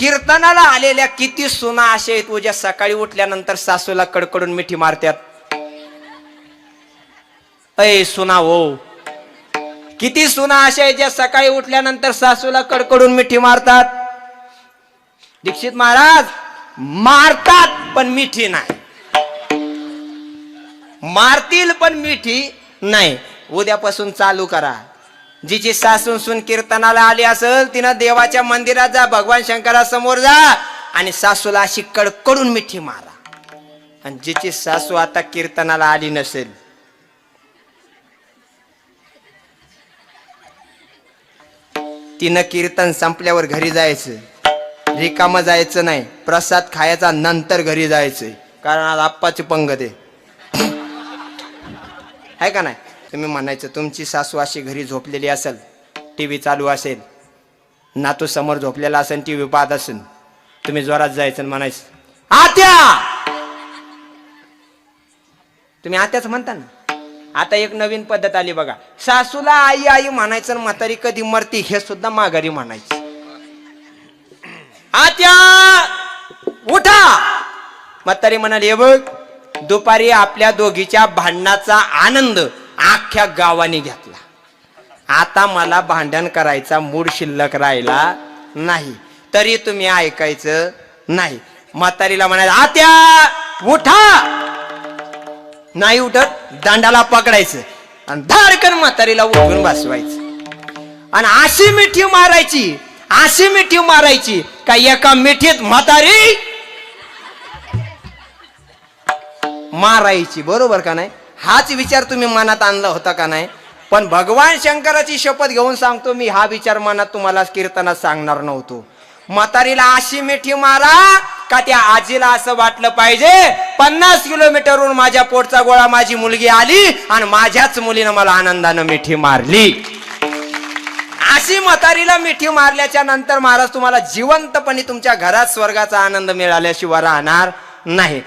कीर्तनाला आलेल्या किती सुना अशा आहेत उद्या सकाळी उठल्यानंतर सासूला कडकडून मिठी मारतात. अय सुना हो, किती सुना अशा आहेत ज्या सकाळी उठल्यानंतर सासूला कडकडून मिठी मारतात. दीक्षित महाराज मारतात पण मिठी नाही, मारतील पण मिठी नाही. उद्यापासून चालू करा. जिची सासून सून कीर्तनाला आली असेल तिनं देवाच्या मंदिरात जा, भगवान शंकरासमोर जा आणि सासूला अशी कडकडून मिठी मारा. आणि जिची सासू आता कीर्तनाला आली नसेल तिनं कीर्तन संपल्यावर घरी जायचं, रिकामं जायचं नाही. प्रसाद खायचा नंतर घरी जायचं, कारण आज आप्पाची पंगत आहे का नाही. तुम्ही म्हणायचं तुमची सासू अशी घरी झोपलेली असेल, टीव्ही चालू असेल, नातू समोर झोपलेला असेल, टीव्ही पाहत असेल, तुम्ही जोरात जायचं म्हणायचं आत्या. तुम्ही आत्याच म्हणता ना. आता एक नवीन पद्धत आली बघा, सासूला आई आई म्हणायचं, म्हातारी कधी मरती हे सुद्धा माघारी म्हणायचं. आत्या उठा. म्हातारी म्हणाली हे बघ, दुपारी आपल्या दोघीच्या भांडणाचा आनंद अख्ख्या गावाने घेतला, आता मला भांडण करायचा मूड शिल्लक राहिला नाही, तरी तुम्ही ऐकायचं नाही. म्हातारीला म्हणायचं आत्या उठा. नाही उठत, दांडाला पकडायचं आणि धाडकन म्हातारीला उठून बसवायचं आणि अशी मिठी मारायची, अशी मिठी मारायची का एका मिठीत म्हातारी मारायची. बरोबर का नाही. हाच विचार तुम्ही मनात आणला होता का नाही. पण भगवान शंकराची शपथ घेऊन सांगतो मी, हा विचार मनात तुम्हाला कीर्तनात सांगणार नव्हतो. म्हातारीला अशी मिठी मारा का त्या आजीला असं वाटलं पाहिजे 50 किलोमीटरवरून माझ्या पोटचा गोळा माझी मुलगी आली आणि माझ्याच मुलीनं मला आनंदानं मिठी मारली. अशी म्हातारीला मिठी मारल्याच्या नंतर महाराज तुम्हाला जिवंतपणे तुमच्या घरात स्वर्गाचा आनंद मिळाल्याशिवाय राहणार नाही.